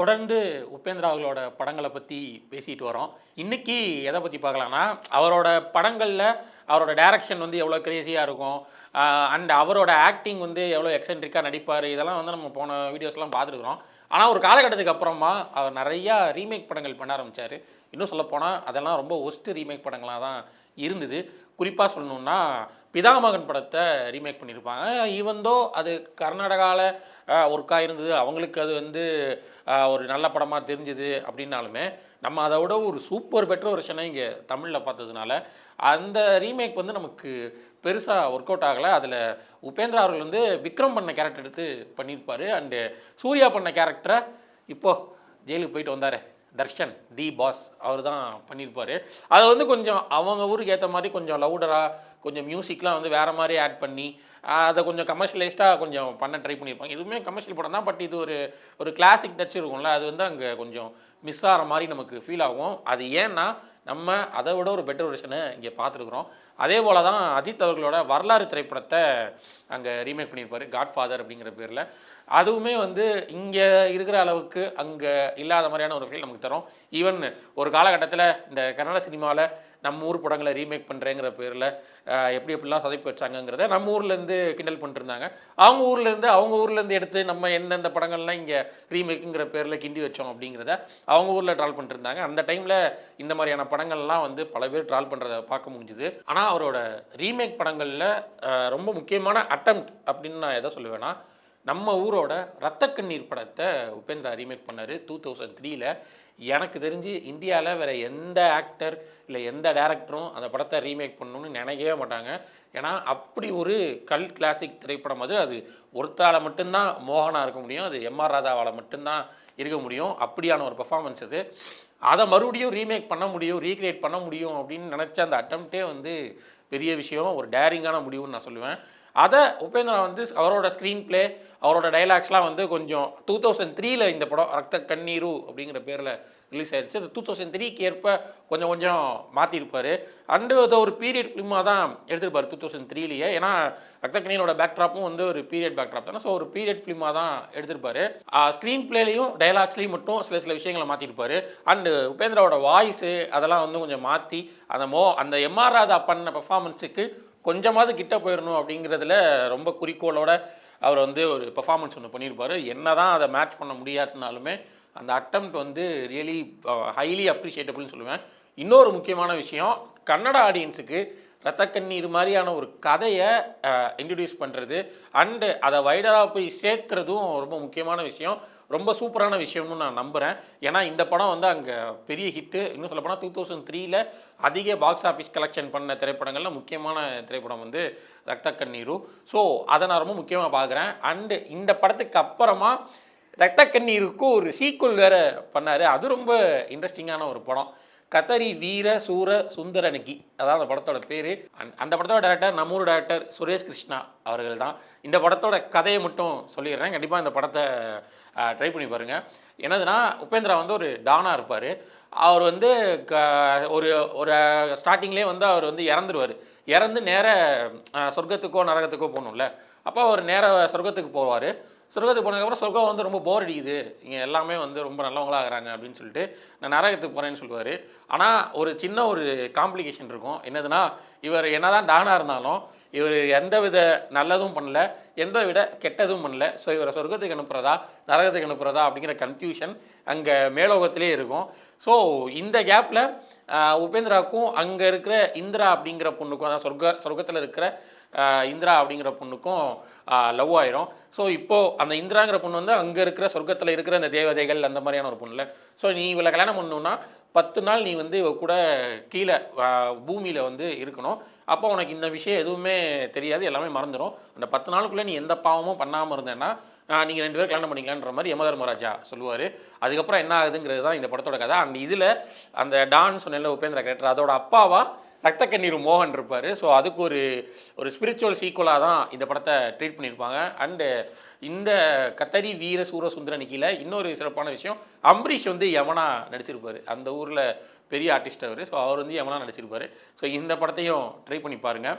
தொடர்ந்து உபேந்திரா அவர்களோட படங்களை பற்றி பேசிட்டு வரோம். இன்னைக்கு எதை பற்றி பார்க்கலாம்னா, அவரோட படங்களில் அவரோட டைரக்ஷன் வந்து எவ்வளோ கிரேசியாக இருக்கும், அண்ட் அவரோட ஆக்டிங் வந்து எவ்வளோ எக்ஸென்ட்ரிக்காக நடிப்பார். இதெல்லாம் வந்து நம்ம போன வீடியோஸ்லாம் பார்த்துருக்குறோம். ஆனால் ஒரு காலகட்டத்துக்கு அப்புறமா அவர் நிறையா ரீமேக் படங்கள் பண்ண ஆரம்பித்தார். இன்னும் சொல்லப்போனால் அதெல்லாம் ரொம்ப ஒஸ்ட்டு ரீமேக் படங்களாக தான் இருந்தது. குறிப்பாக சொல்லணுன்னா பிதாமகன் படத்தை ரீமேக் பண்ணியிருப்பாங்க. ஈவந்தோ அது கர்நாடகாவில் ஒர்க்காக இருந்தது, அவங்களுக்கு அது வந்து ஒரு நல்ல படமாக தெரிஞ்சுது அப்படின்னாலுமே, நம்ம அதை விட ஒரு சூப்பர் பெட்டர் வெர்ஷனை இங்கே தமிழில் பார்த்ததுனால அந்த ரீமேக் வந்து நமக்கு பெருசாக ஒர்க் அவுட் ஆகலை. அதில் உபேந்திரா அவர்கள் வந்து விக்ரம் பண்ண கேரக்டர் எடுத்து பண்ணியிருப்பார். அண்டு சூர்யா பண்ண கேரக்டரை இப்போது ஜெயிலுக்கு போயிட்டு வந்தார் தர்ஷன் டி பாஸ், அவர் தான் பண்ணியிருப்பார். அதை வந்து கொஞ்சம் அவங்க ஊருக்கு ஏற்ற மாதிரி கொஞ்சம் லவுடராக கொஞ்சம் மியூசிக்லாம் வந்து வேறு மாதிரி ஆட் பண்ணி அதை கொஞ்சம் கமர்ஷியலைஸ்டாக கொஞ்சம் பண்ண ட்ரை பண்ணியிருப்பாங்க. இதுவுமே கமர்ஷியல் படம் தான், பட் இது ஒரு கிளாசிக் டச் இருக்கும்ல, அது வந்து அங்கே கொஞ்சம் மிஸ் ஆகிற மாதிரி நமக்கு ஃபீல் ஆகும். அது ஏன்னா நம்ம அதை விட ஒரு பெட்டர் வெர்ஷனை இங்கே பார்த்துருக்குறோம். அதே போல் தான் அஜித் அவர்களோட வரலாறு திரைப்படத்தை அங்கே ரீமேக் பண்ணியிருப்பார், காட்ஃபாதர் அப்படிங்கிற பேரில். அதுவுமே வந்து இங்கே இருக்கிற அளவுக்கு அங்கே இல்லாத மாதிரியான ஒரு ஃபீல் நமக்கு தரும். ஈவன் ஒரு காலகட்டத்தில் இந்த கன்னட சினிமாவில் நம்ம ஊர் படங்களை ரீமேக் பண்ணுறேங்கிற பேரில் எப்படிலாம் சொதப்பி வச்சாங்கங்கிறத நம்ம ஊர்லேருந்து கிண்டல் பண்ணிட்டுருந்தாங்க. அவங்க ஊர்லேருந்து எடுத்து நம்ம எந்தெந்த படங்கள்லாம் இங்கே ரீமேக்குங்கிற பேரில் கிண்டி வச்சோம் அப்படிங்கிறத அவங்க ஊரில் ட்ரால் பண்ணிட்டுருந்தாங்க. அந்த டைமில் இந்த மாதிரியான படங்கள்லாம் வந்து பல பேர் ட்ரால் பண்ணுறதை பார்க்க முடிஞ்சுது. ஆனால் அவரோட ரீமேக் படங்களில் ரொம்ப முக்கியமான அட்டெம்ப்ட் அப்படின்னு நான் எதை சொல்லுவேன்னா, நம்ம ஊரோட ரத்த கண்ணீர் படத்தை உபேந்திரா ரீமேக் பண்ணார் 2003. எனக்கு தெரிஞ்சு இந்தியாவில் வேறு எந்த ஆக்டர் இல்லை எந்த டேரக்டரும் அந்த படத்தை ரீமேக் பண்ணணும்னு நினைக்கவே மாட்டாங்க. ஏன்னா அப்படி ஒரு கல் கிளாசிக் திரைப்படம் அது. அது ஒருத்தால் மட்டும்தான் மோகனாக இருக்க முடியும், அது எம்ஆர் ராதாவால் மட்டும்தான் இருக்க முடியும். அப்படியான ஒரு பெர்ஃபார்மன்ஸ் அது. அதை மறுபடியும் ரீமேக் பண்ண முடியும், ரீக்ரியேட் பண்ண முடியும் அப்படின்னு நினச்ச அந்த அட்டம்ப்டே வந்து பெரிய விஷயம், ஒரு டேரிங்கான முடிவுன்னு நான் சொல்லுவேன். அதை உபேந்திரா வந்து அவரோட ஸ்க்ரீன் பிளே, அவரோட டைலாக்ஸ்லாம் வந்து கொஞ்சம் 2003 இந்த படம் ரத்த கண்ணீரு அப்படிங்கிற பேரில் ரிலீஸ் ஆயிடுச்சு. அது 2003க்கு ஏற்ப கொஞ்சம் கொஞ்சம் மாற்றிருப்பார். அண்டு அதை ஒரு பீரியட் ஃபிலிமாக தான் எடுத்திருப்பார் 2003லேயே. ஏன்னா ரத்த கண்ணீரோட பேக்ட்ராப்பும் வந்து ஒரு பீரியட் பேக்ட்ராப் தானே, ஸோ ஒரு பீரியட் ஃபிலிமாக தான் எடுத்திருப்பார். ஸ்க்ரீன் பிளேலையும் டைலாக்ஸ்லையும் மட்டும் சில விஷயங்களை மாற்றிருப்பார். அண்டு உபேந்திராவோட வாய்ஸு அதெல்லாம் வந்து கொஞ்சம் மாற்றி அந்த எம்ஆர் ராதா பண்ண பெர்ஃபார்மன்ஸுக்கு கொஞ்சமாவது கிட்ட போயிடணும் அப்படிங்கிறதுல ரொம்ப குறிக்கோளோட அவர் வந்து ஒரு பெர்ஃபார்மன்ஸ் ஒன்று பண்ணியிருப்பார். என்ன தான் அதை மேட்ச் பண்ண முடியாதுனாலுமே அந்த அட்டெம்ப்ட் வந்து ரியலி ஹைலி அப்ரிஷியேட்டபிள்னு சொல்லுவேன். இன்னொரு முக்கியமான விஷயம், கன்னட ஆடியன்ஸுக்கு ரத்த கண்ணீர் மாதிரியான ஒரு கதையை இன்ட்ரடியூஸ் பண்ணுறது அண்டு அதை வைடராக போய் சேர்க்குறதும் ரொம்ப முக்கியமான விஷயம், ரொம்ப சூப்பரான விஷயம்னு நான் நம்புகிறேன். ஏன்னா இந்த படம் வந்து அங்கே பெரிய ஹிட்டு. இன்னும் சொல்லப்போனால் 2003 அதிக பாக்ஸ் ஆஃபீஸ் கலெக்ஷன் பண்ண திரைப்படங்களில் முக்கியமான திரைப்படம் வந்து ரத்த கண்ணீரு. ஸோ அதை நான் ரொம்ப முக்கியமாக பார்க்குறேன். அண்டு இந்த படத்துக்கு அப்புறமா ரத்த கண்ணீருக்கும் ஒரு சீக்குவல் வேறு பண்ணார். அது ரொம்ப இன்ட்ரெஸ்டிங்கான ஒரு படம், கத்தரி வீர சூர சுந்தரனுக்கி, அதான் அந்த படத்தோட பேர். அந்த படத்தோட டேரக்டர் நம்மூர் டேரக்டர் சுரேஷ் கிருஷ்ணா அவர்கள் தான். இந்த படத்தோட கதையை மட்டும் சொல்லிடுறேன், கண்டிப்பாக இந்த படத்தை ட்ரை பண்ணி பாருங்கள். என்னதுன்னா, உபேந்திரா வந்து ஒரு டானாக இருப்பார். அவர் வந்து ஒரு ஒரு ஸ்டார்டிங்லேயே வந்து அவர் வந்து இறந்து நேர சொர்க்கத்துக்கோ நரகத்துக்கோ போகணும்ல. அப்போ அவர் நேர சொர்க்கத்துக்கு போவார். சொர்க்கத்துக்கு போனதுக்கப்புறம் சொர்க்கம் வந்து ரொம்ப போர் அடிக்குது, இங்கே எல்லாமே வந்து ரொம்ப நல்லவங்களாக ஆகிறாங்க அப்படின்னு சொல்லிட்டு நான் நரகத்துக்கு போகிறேன்னு சொல்லுவார். ஆனால் ஒரு சின்ன ஒரு காம்ப்ளிகேஷன் இருக்கும். என்னதுன்னா, இவர் என்ன தான் டானாக இருந்தாலும் இவர் எந்த வித நல்லதும் பண்ணல, எந்த விட கெட்டதும் பண்ணல. ஸோ இவரை சொர்க்கத்துக்கு அனுப்புகிறதா நரகத்துக்கு அனுப்புகிறதா அப்படிங்கிற கன்ஃபியூஷன் அங்கே மேலோகத்திலே இருக்கும். ஸோ இந்த கேப்பில் உபேந்திராவுக்கும் அங்கே இருக்கிற இந்திரா அப்படிங்கிற பொண்ணுக்கும், அதான் சொர்க்கத்தில் இருக்கிற இந்திரா அப்படிங்கிற பொண்ணுக்கும் லவ் ஆயிரும். ஸோ இப்போது அந்த இந்திராங்கிற பொண்ணு வந்து அங்கே இருக்கிற சொர்க்கத்தில் இருக்கிற அந்த தேவதைகள் அந்த மாதிரியான ஒரு பொண்ணுல. ஸோ நீ இவளை கல்யாணம் பண்ணணுன்னா 10 நாள் நீ வந்து இவ கூட கீழே பூமியில் வந்து இருக்கணும். அப்போ உனக்கு இந்த விஷயம் எதுவுமே தெரியாது, எல்லாமே மறந்துடும். அந்த 10 நாளுக்குள்ளே நீ எந்த பாவமும் பண்ணாமல் இருந்தேன்னா நீங்கள் 2 பேரும் கல்யாணம் பண்ணிக்கலான்ற மாதிரி யமதர்மராஜா சொல்லுவார். அதுக்கப்புறம் என்ன ஆகுதுங்கிறது தான் இந்த படத்தோட கதை. அண்ட் இதில் அந்த டான் சொன்ன உபேந்திரா கேரக்டர், அதோட அப்பாவா ரத்த கண்ணீர் மோகன் இருப்பார். ஸோ அதுக்கு ஒரு ஸ்பிரிச்சுவல் சீக்குவலாக தான் இந்த படத்தை ட்ரீட் பண்ணியிருப்பாங்க. அண்டு இந்த கத்தரி வீர சூர சுந்தரனிக்கியில் இன்னொரு சிறப்பான விஷயம், அம்பரீஷ் வந்து யமனா நடிச்சிருப்பார். அந்த ஊரில் பெரிய ஆர்டிஸ்ட் அவர். ஸோ அவர் வந்து யமனா நடிச்சிருப்பார். ஸோ இந்த படத்தையும் ட்ரை பண்ணி பாருங்கள்.